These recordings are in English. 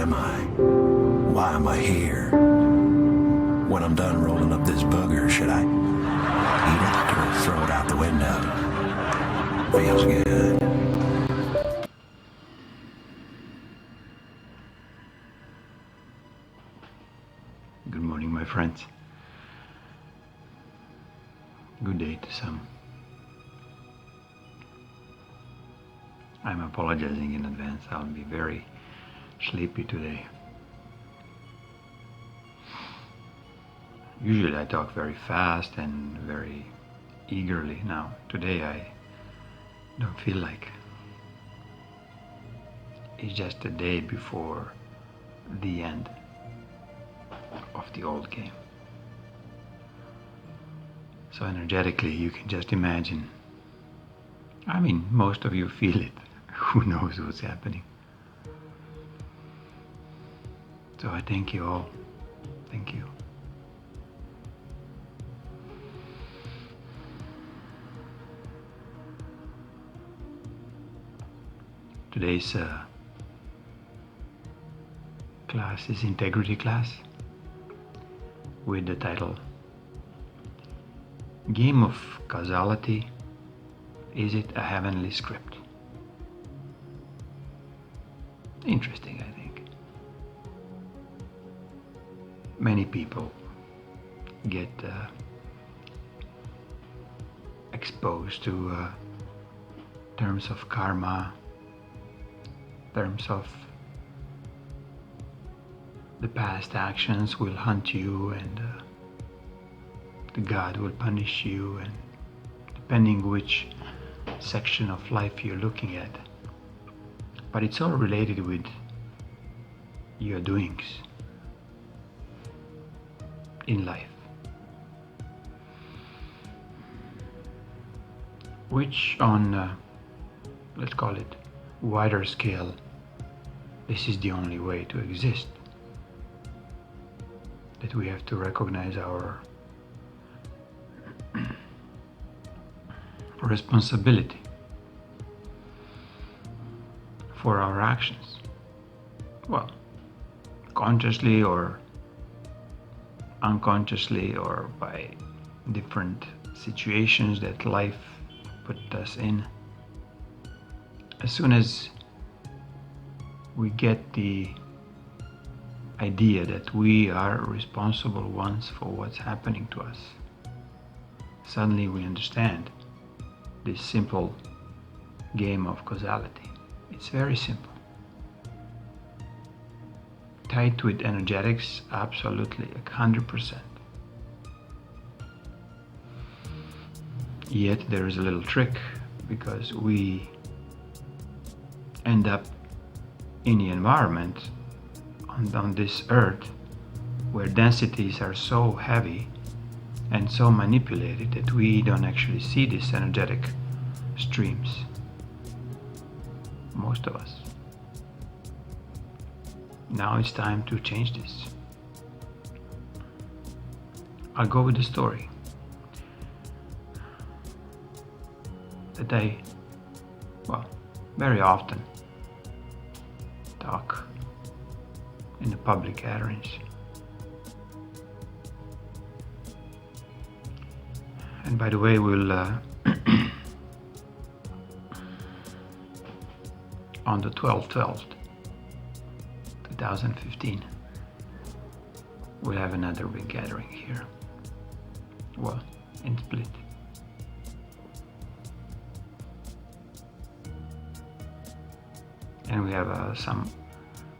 am I? Why am I here? When I'm done rolling up this booger, should I eat it or throw it out the window? Feels good. Good morning, my friends. Good day to some. I'm apologizing in advance. I'll be very sleepy today. Usually I talk very fast and very eagerly. Now, today I don't feel like. It's just a day before the end of the old game. So energetically, you can just imagine. I mean, most of you feel it. Who knows what's happening? So I thank you all. Thank you. Today's class is integrity class with the title Game of Causality, is it a heavenly script? Interesting, I think. Many people get exposed to terms of karma, terms of the past actions will hunt you and the God will punish you, and depending which section of life you're looking at. But it's all related with your doings in life, which on, let's call it, wider scale, this is the only way to exist. That we have to recognize our responsibility for our actions. Well, consciously or unconsciously, or by different situations that life put us in. As soon as we get the idea that we are responsible ones for what's happening to us, suddenly we understand this simple game of causality. It's very simple. Tied with energetics, absolutely 100%. Yet there is a little trick, because we end up in the environment on this earth where densities are so heavy and so manipulated that we don't actually see these energetic streams. Most of us. Now it's time to change this. I'll go with the story that I, very often talk in the public gatherings. And by the way, we'll on the 12/12/2015 we'll have another big gathering here, well, in Split. And we have some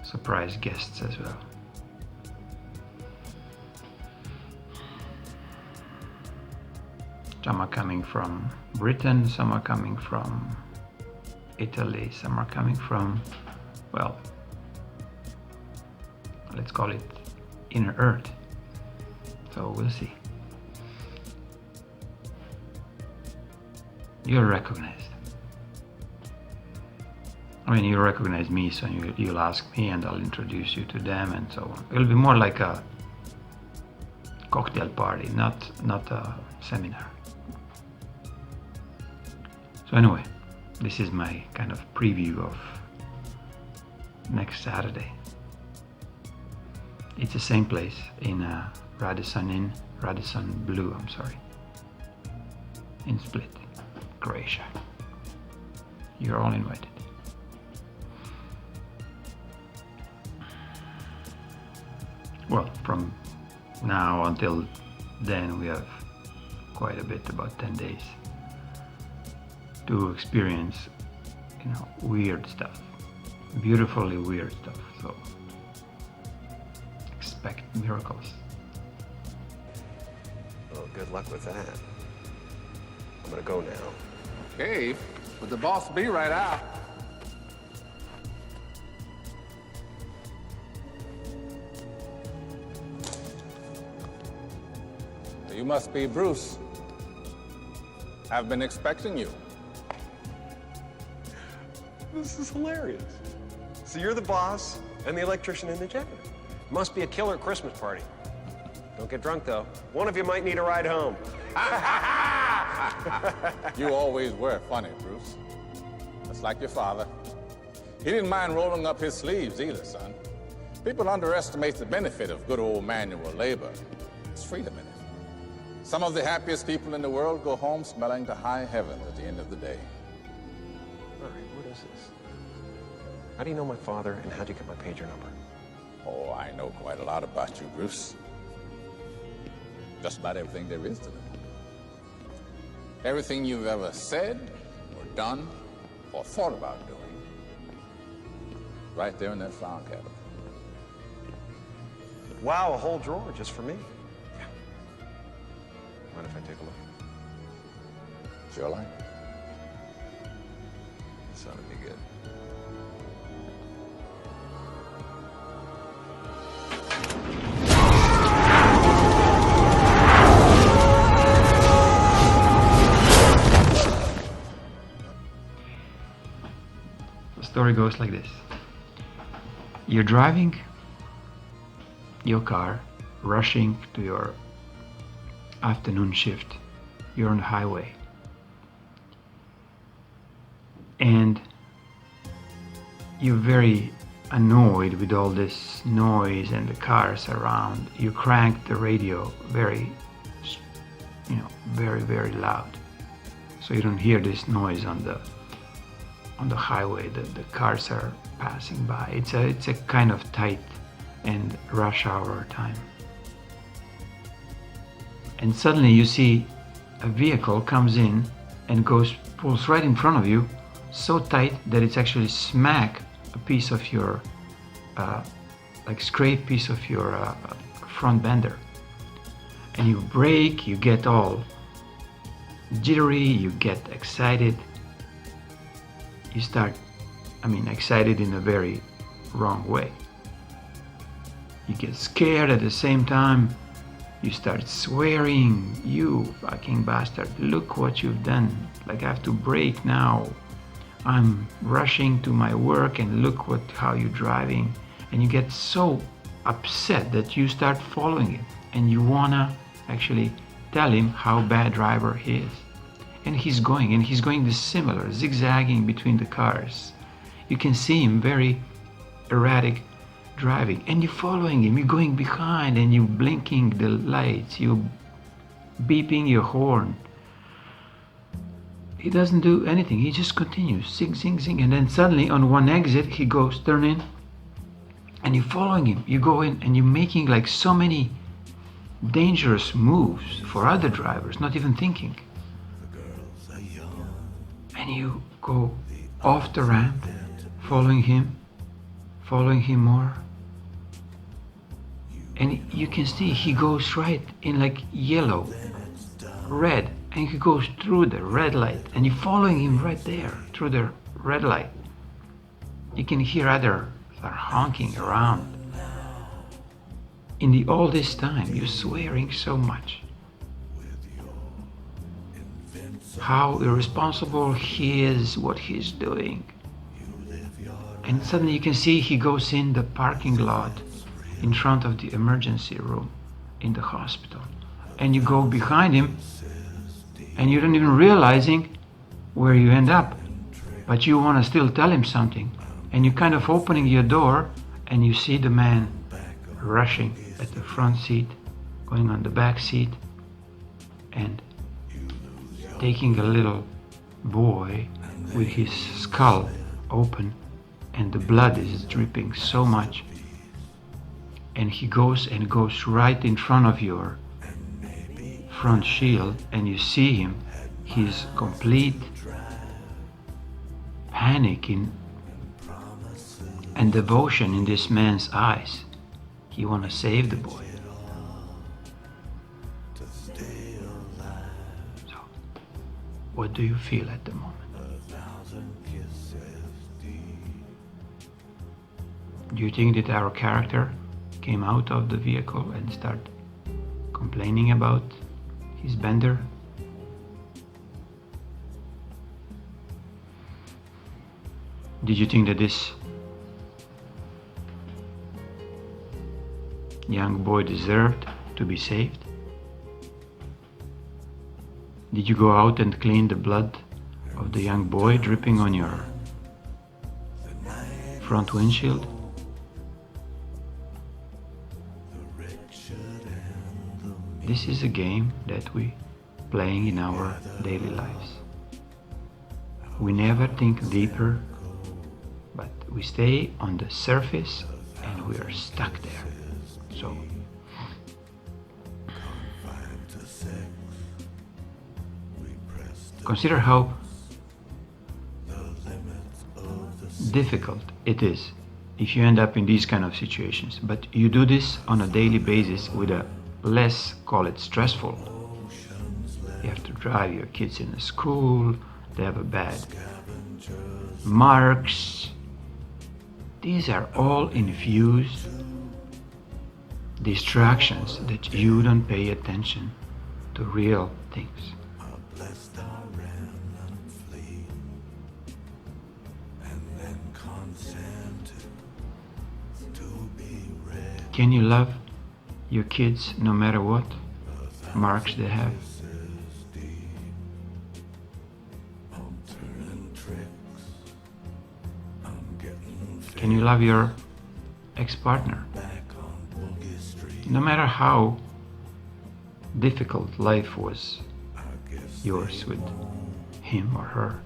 surprise guests as well. Some are coming from Britain, some are coming from Italy, some are coming from, well, let's call it inner earth. So we'll see. You're recognized. I mean, you recognize me, so you'll ask me and I'll introduce you to them and so on. It'll be more like a cocktail party, not a seminar. So anyway, this is my kind of preview of next Saturday. It's the same place in Radisson Blue, I'm sorry, in Split, Croatia. You're all invited. Well, from now until then we have quite a bit, about 10 days, to experience, you know, weird stuff, beautifully weird stuff. So expect miracles. Well, good luck with that. I'm gonna go now. Okay, but the boss will be right out. You must be Bruce. I've been expecting you. This is hilarious. So you're the boss and the electrician and the janitor. Must be a killer Christmas party. Don't get drunk, though. One of you might need a ride home. You always were funny, Bruce. Just like your father. He didn't mind rolling up his sleeves either, son. People underestimate the benefit of good old manual labor. It's freedom in it. Some of the happiest people in the world go home smelling to high heaven at the end of the day. All right, what is this? How do you know my father, and how'd you get my pager number? Oh, I know quite a lot about you, Bruce. Just about everything there is to know. Everything you've ever said, or done, or thought about doing. Right there in that file cabinet. Wow, a whole drawer just for me. Mind if I take a look? Sure like. This ought to be good. The story goes like this. You're driving your car, rushing to your afternoon shift. You're on the highway. And you're very annoyed with all this noise and the cars around. You crank the radio very, very loud, so you don't hear this noise on the highway. The cars are passing by. It's a kind of tight and rush hour time. And suddenly you see a vehicle comes in and pulls right in front of you, so tight that it's actually smack a piece of your, scrape piece of your front bender. And you brake, you get all jittery, you get excited. You start, excited in a very wrong way. You get scared at the same time. You start swearing, you fucking bastard, look what you've done. Like, I have to brake now. I'm rushing to my work and look how you're driving. And you get so upset that you start following it. And you wanna actually tell him how bad driver he is. And he's going this similar, zigzagging between the cars. You can see him very erratic driving, and you're following him, you're going behind, and you're blinking the lights, you're beeping your horn. He doesn't do anything, he just continues, zing, zing, zing, and then suddenly on one exit, he goes, turn in, and you're following him, you go in, and you're making like so many dangerous moves for other drivers, not even thinking. And you go off the ramp, following him more. And you can see he goes right in like yellow, red, and he goes through the red light, and you're following him right there through the red light. You can hear others are honking around. In all this time, you're swearing so much. How irresponsible he is, what he's doing. And suddenly you can see he goes in the parking lot in front of the emergency room in the hospital. And you go behind him and you don't even realizing where you end up. But you want to still tell him something. And you're kind of opening your door and you see the man rushing at the front seat, going on the back seat, and taking a little boy with his skull open and the blood is dripping so much, and he goes right in front of your front shield, and you see him, his complete panic and devotion in this man's eyes. He wants to save the boy. So, what do you feel at the moment? Do you think that our character came out of the vehicle and started complaining about his bender? Did you think that this young boy deserved to be saved? Did you go out and clean the blood of the young boy dripping on your front windshield? This is a game that we playing in our daily lives. We never think deeper, but we stay on the surface and we are stuck there. So consider how difficult it is if you end up in these kind of situations, but you do this on a daily basis with a less, call it stressful. You have to drive your kids in the school, they have a bad marks. These are all infused distractions that you don't pay attention to real things. Can you love your kids no matter what marks they have? Can you love your ex-partner? No matter how difficult life was yours with him or her.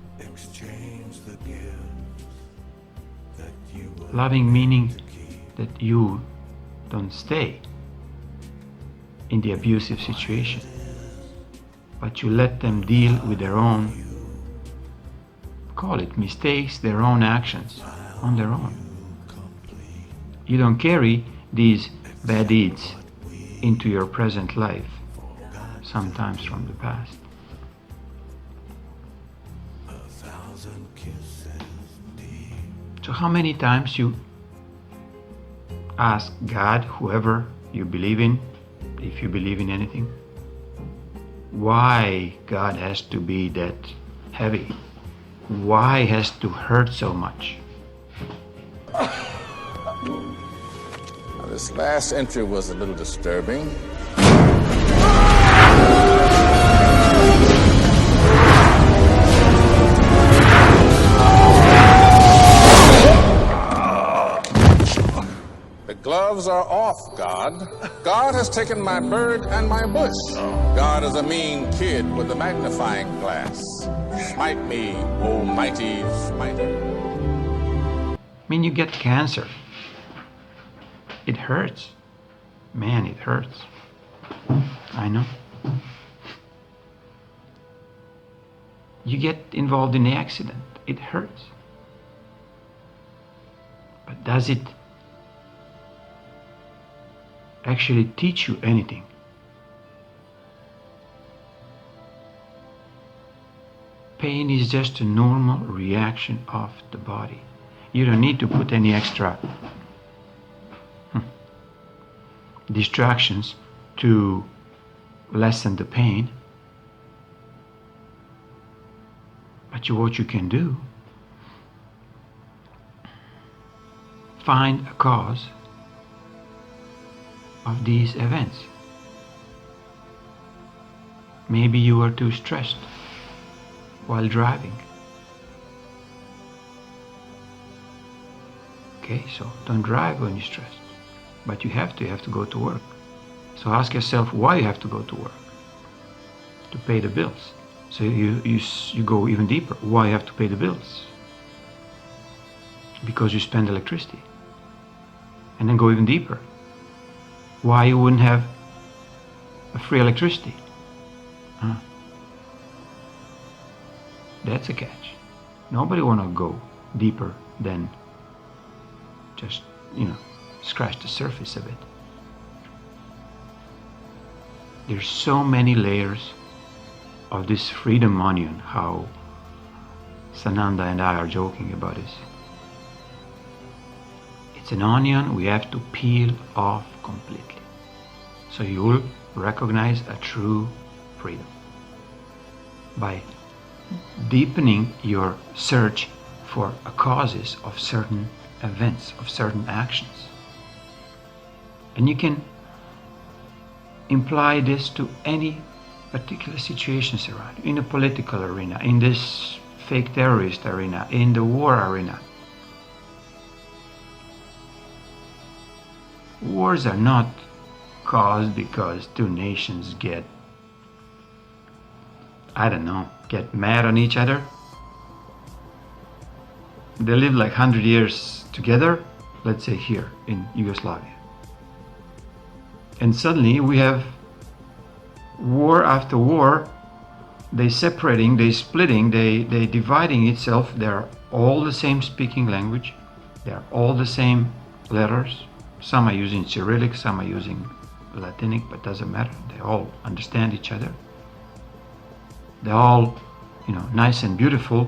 Loving meaning that you don't stay in the abusive situation, but you let them deal with their own, call it mistakes, their own actions on their own. You don't carry these bad deeds into your present life, sometimes from the past. So how many times you ask God, whoever you believe in, if you believe in anything, why God has to be that heavy? Why has to hurt so much? This last entry was a little disturbing. The gloves are off, God. God has taken my bird and my bush. God is a mean kid with a magnifying glass. Smite me, almighty smiter. I mean, you get cancer. It hurts. Man, it hurts. I know. You get involved in an accident. It hurts. But does it actually teach you anything? Pain is just a normal reaction of the body. You don't need to put any extra distractions to lessen the pain. But what you can do, find a cause of these events. Maybe you were too stressed while driving. Okay, so don't drive when you're stressed. but you have to go to work. So ask yourself why you have to go to work. To pay the bills. So you go even deeper. Why you have to pay the bills? Because you spend electricity. And then go even deeper. Why you wouldn't have a free electricity? Huh? That's a catch. Nobody wanna go deeper than just, scratch the surface of it. There's so many layers of this freedom onion, how Sananda and I are joking about this. It's an onion we have to peel off completely. So you will recognize a true freedom by deepening your search for causes of certain events, of certain actions. And you can imply this to any particular situations around, in the political arena, in this fake terrorist arena, in the war arena. Wars are not caused because two nations get mad on each other. They live like 100 years together, let's say here in Yugoslavia. And suddenly we have war after war. They separating, they splitting, they dividing itself. They're all the same speaking language. They're all the same letters. Some are using Cyrillic, some are using Latinic, but doesn't matter. They all understand each other. They're all, nice and beautiful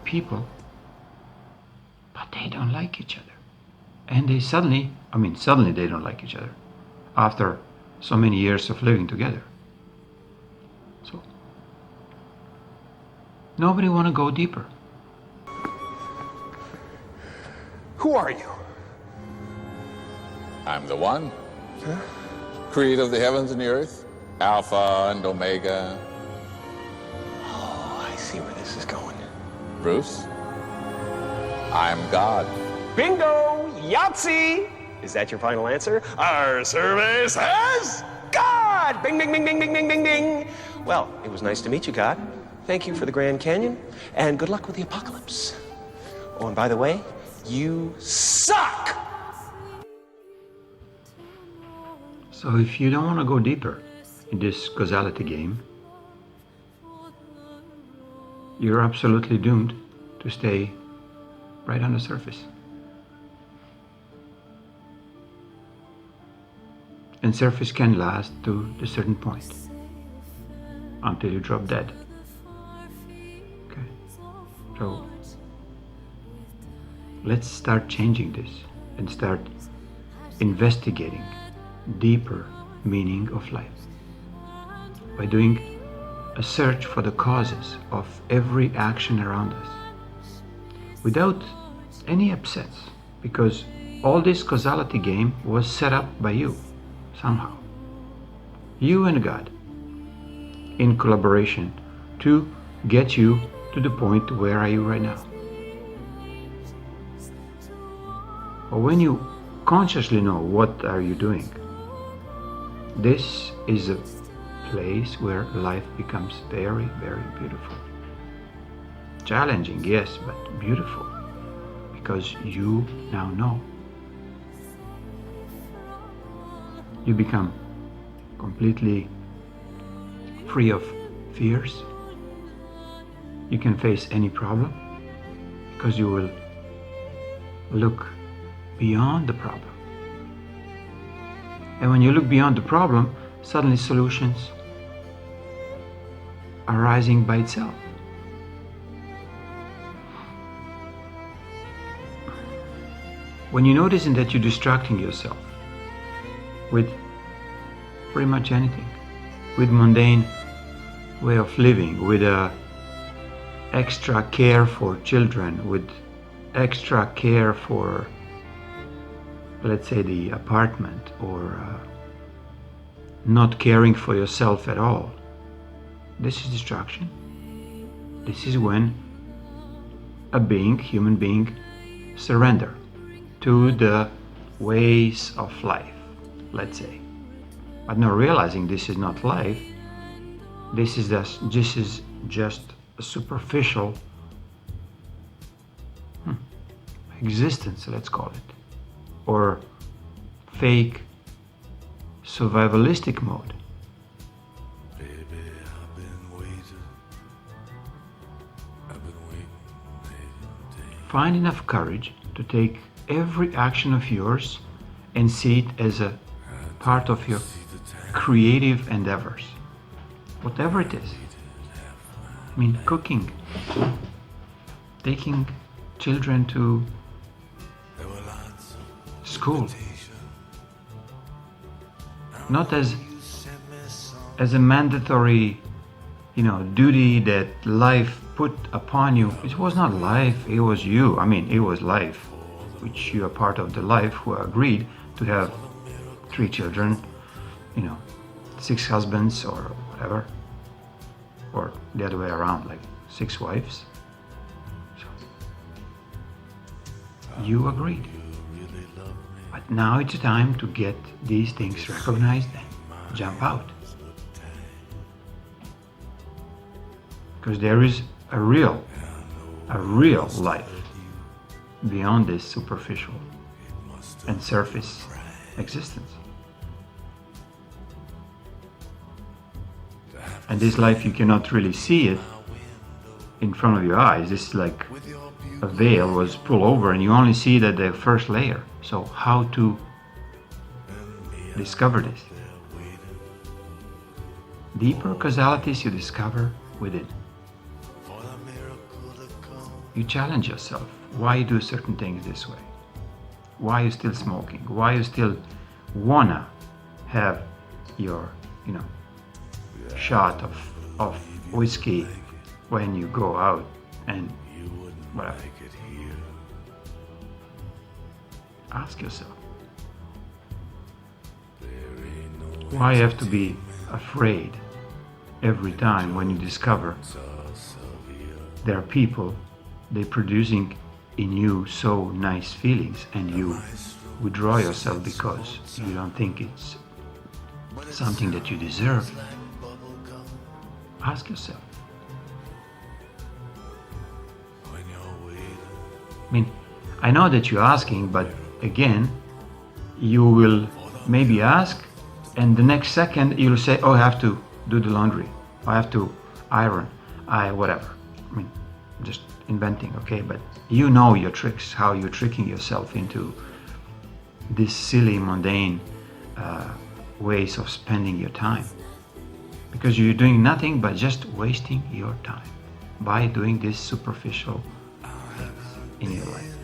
people, but they don't like each other. And they suddenly they don't like each other after so many years of living together. So nobody want to go deeper. Who are you? I'm the one. Creator of the heavens and the earth, Alpha and Omega. Oh, I see where this is going. Bruce, I'm God. Bingo! Yahtzee! Is that your final answer? Our survey says God! Bing, bing, bing, bing, bing, bing, bing, bing. Well, it was nice to meet you, God. Thank you for the Grand Canyon, and good luck with the apocalypse. Oh, and by the way, you suck! So if you don't want to go deeper in this causality game, you're absolutely doomed to stay right on the surface. And surface can last to a certain point until you drop dead. Okay, so let's start changing this and start investigating deeper meaning of life by doing a search for the causes of every action around us without any upsets, because all this causality game was set up by you somehow, you and God, in collaboration to get you to the point where are you right now. But when you consciously know what are you doing, this is a place where life becomes very, very beautiful. Challenging, yes, but beautiful, because you now know. You become completely free of fears. You can face any problem because you will look beyond the problem. And when you look beyond the problem, suddenly solutions are rising by itself. When you notice that you're distracting yourself with pretty much anything, with mundane way of living, with extra care for children, with extra care for, let's say, the apartment, or not caring for yourself at all, this is distraction. This is when a human being, surrender to the ways of life, let's say, but not realizing this is not life. This is just a superficial existence, let's call it, or fake survivalistic mode. Find enough courage to take every action of yours and see it as a part of your creative endeavors, whatever it is. I mean, cooking, taking children to school, not as a mandatory, duty that life put upon you. It was not life, it was you. I mean, it was life, which you are part of the life who agreed to have 3 children, 6 husbands or whatever, or the other way around, like 6 wives. So you agreed. But now it's time to get these things recognized and jump out. Because there is a real life beyond this superficial and surface existence. And this life, you cannot really see it in front of your eyes. This is like a veil was pulled over and you only see that the first layer. So how to discover this? Deeper causalities you discover within. You challenge yourself. Why you do certain things this way? Why you still smoking? Why you still wanna have your, shot of whiskey when you go out and whatever. Ask yourself. Why you have to be afraid every time when you discover there are people, they're producing in you so nice feelings and you withdraw yourself because you don't think it's something that you deserve. Ask yourself. I mean, I know that you're asking, but again, you will maybe ask and the next second you'll say, oh, I have to do the laundry, I have to iron, whatever. I mean, just inventing, okay? But you know your tricks, how you're tricking yourself into this silly, mundane ways of spending your time. Because you're doing nothing but just wasting your time by doing these superficial things in your life,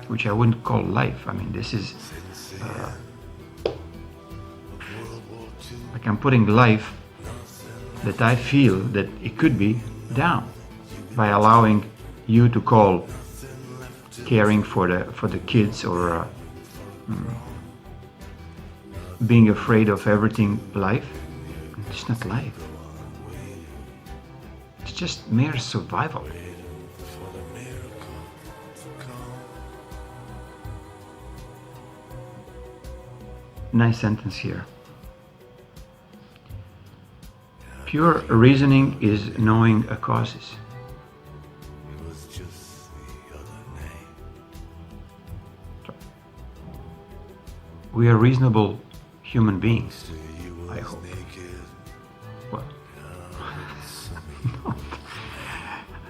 which I wouldn't call life. I mean, this is like I'm putting life that I feel that it could be down by allowing you to call caring for the kids or being afraid of everything life. It's not life. It's just mere survival. Nice sentence here. Pure reasoning is knowing a causes. We are reasonable human beings, I hope. Well,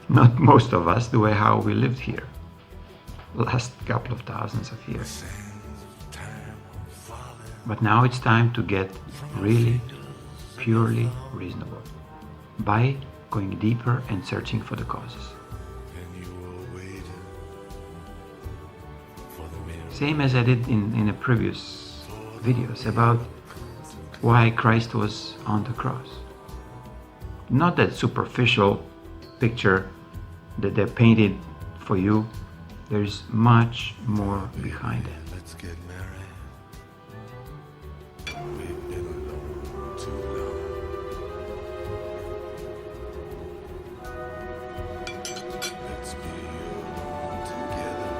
not most of us, the way how we lived here last couple of thousands of years. But now it's time to get really purely reasonable by going deeper and searching for the causes. Same as I did in the previous videos about why Christ was on the cross. Not that superficial picture that they painted for you. There's much more behind it. Let's get married. We've been alone too long. Let's be alone together.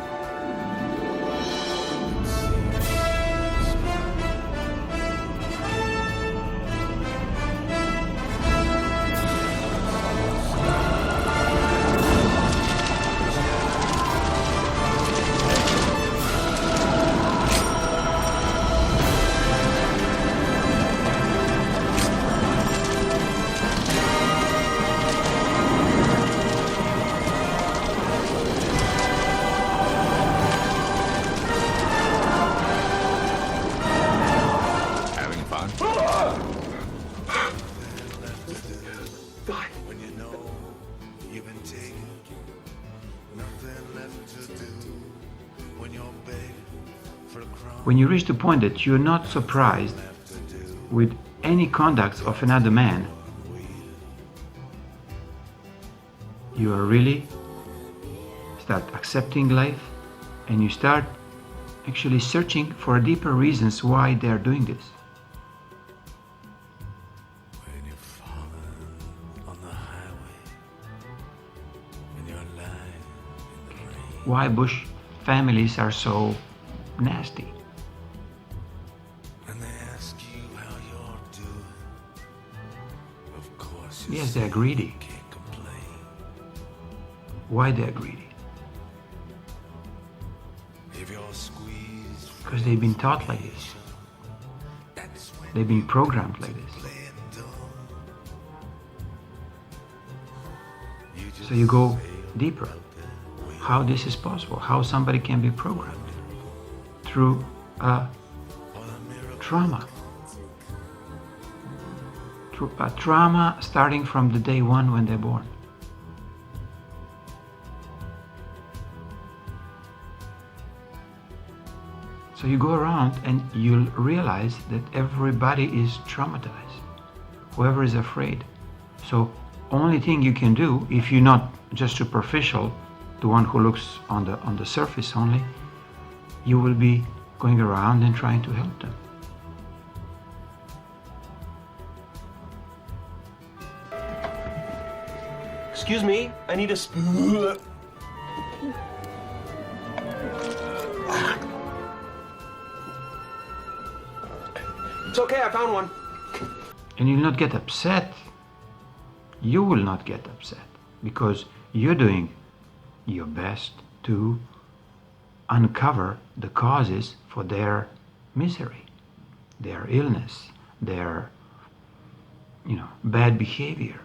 Let's see. when you reach the point that you're not surprised with any conduct of another man, you are really start accepting life, and you start actually searching for deeper reasons why they are doing this. When you're falling on the highway, when you're lying in the rain. Why Bush families are so nasty. When they ask you how you're doing, of course you Yes, say they're greedy. you can't complain. Why they're greedy? If you're squeezed from Because they've been taught like this. that's when They've been programmed like this. play it dumb. You just So you go deeper. How this is possible? How somebody can be programmed through a trauma. Through a trauma starting from the day one when they're born. So you go around and you'll realize that everybody is traumatized. Whoever is afraid. So only thing you can do, if you're not just superficial, the one who looks on the surface only, you will be going around and trying to help them. Excuse me, I need a It's okay, I found one. And you'll not get upset. You will not get upset because you're doing your best to uncover the causes for their misery, their illness, their bad behavior.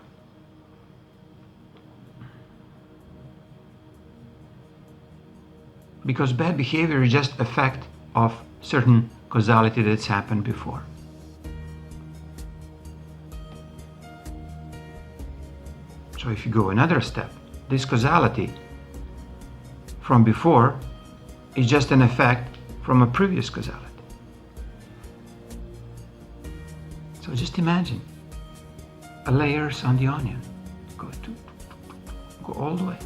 Because bad behavior is just a fact of certain causality that's happened before. So if you go another step, this causality from before is just an effect from a previous causality. So just imagine layers on the onion. Go all the way.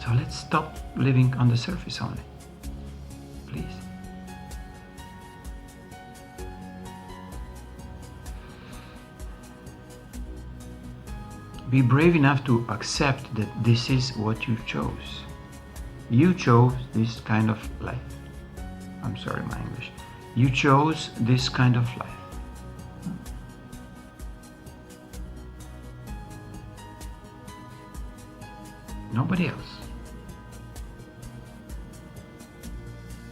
So let's stop living on the surface only, please. Be brave enough to accept that this is what you chose. You chose this kind of life. I'm sorry, my English. You chose this kind of life. Nobody else.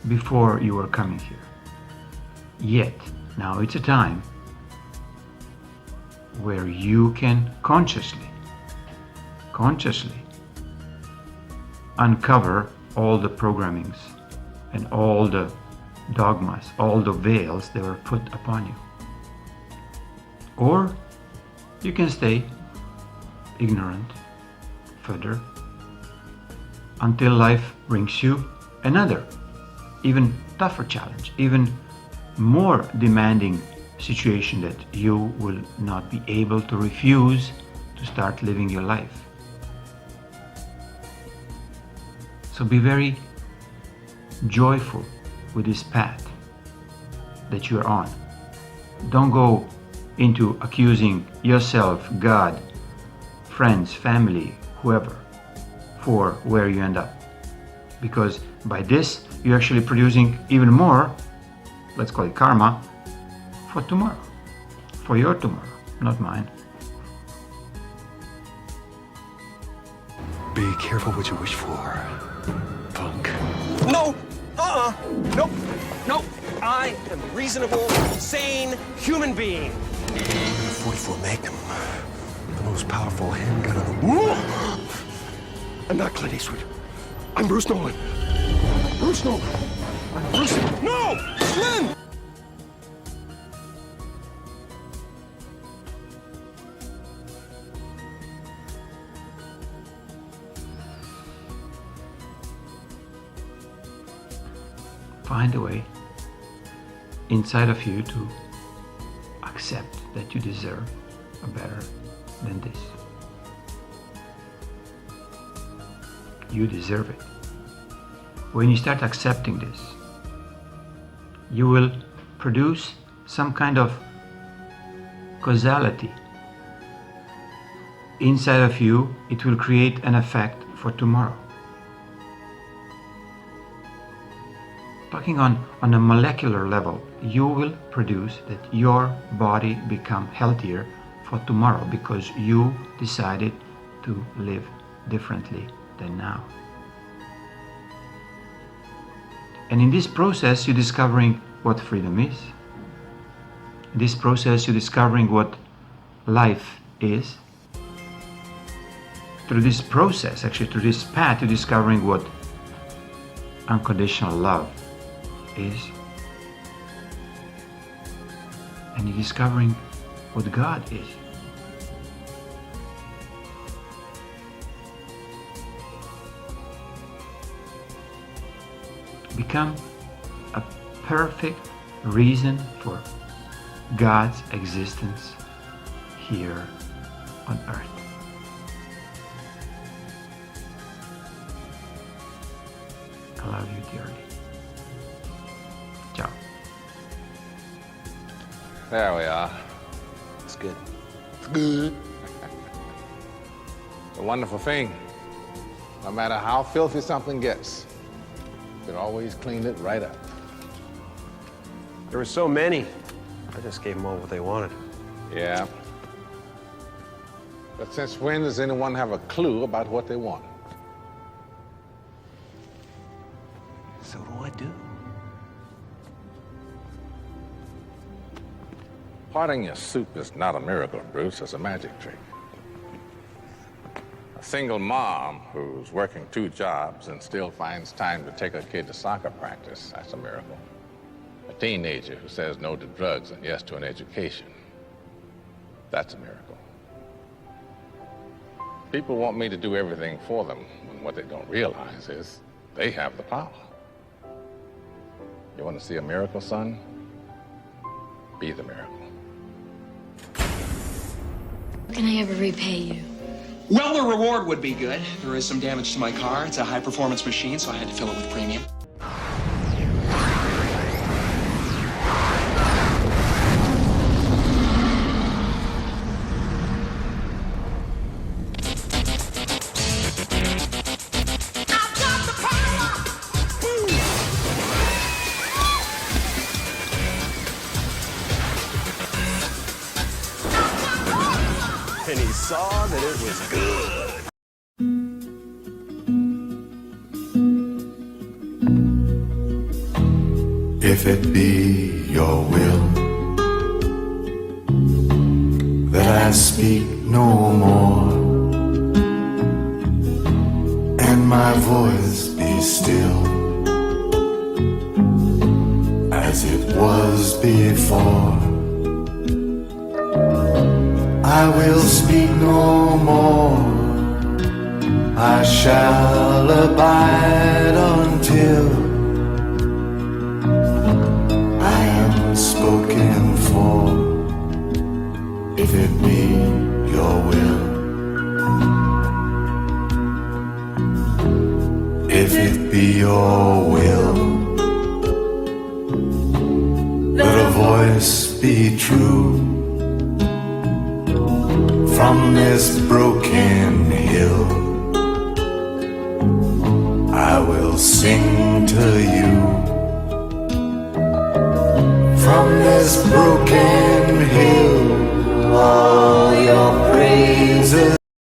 Before you were coming here. Yet, now it's a time where you can consciously uncover all the programmings and all the dogmas, all the veils that were put upon you. Or you can stay ignorant further until life brings you another, even tougher challenge, even more demanding situation that you will not be able to refuse to start living your life. So be very joyful with this path that you're on. Don't go into accusing yourself, God, friends, family, whoever, for where you end up. Because by this, you're actually producing even more, let's call it karma, for tomorrow, for your tomorrow, not mine. Be careful what you wish for, punk. No! Nope! Nope! I am a reasonable, sane human being. 44 Magnum, the most powerful handgun in the world. I'm not Clint Eastwood. I'm Bruce Nolan. Bruce Nolan. I'm Bruce. No! Lynn! find a way inside of you to accept that you deserve a better than this. You deserve it. When you start accepting this, you will produce some kind of causality. Inside of you, it will create an effect for tomorrow. Talking on a molecular level, you will produce that your body become healthier for tomorrow because you decided to live differently than now. And in this process, you're discovering what freedom is. In this process, you're discovering what life is. Through this process, actually through this path, you're discovering what unconditional love is. And you're discovering what God is. Become a perfect reason for God's existence here on earth. I love you dearly. Ciao. There we are. It's good. It's a wonderful thing. No matter how filthy something gets, you can always clean it right up. There were so many. I just gave them all what they wanted. Yeah. But since when does anyone have a clue about what they want? So what do I do? Parting your soup is not a miracle, Bruce. It's a magic trick. A single mom who's working 2 jobs and still finds time to take her kid to soccer practice, that's a miracle. A teenager who says no to drugs and yes to an education, that's a miracle. People want me to do everything for them, when what they don't realize is they have the power. You want to see a miracle, son? Be the miracle. Can I ever repay you? Well, the reward would be good. There is some damage to my car. It's a high-performance machine, so I had to fill it with premium. And he saw that it was good. If it be your will that I speak no more, and my voice be still as it was before, I will speak no more. I shall abide until I am spoken for. If it be your will, if it be your will, let a voice be true from this broken hill. I will sing to you from this broken hill.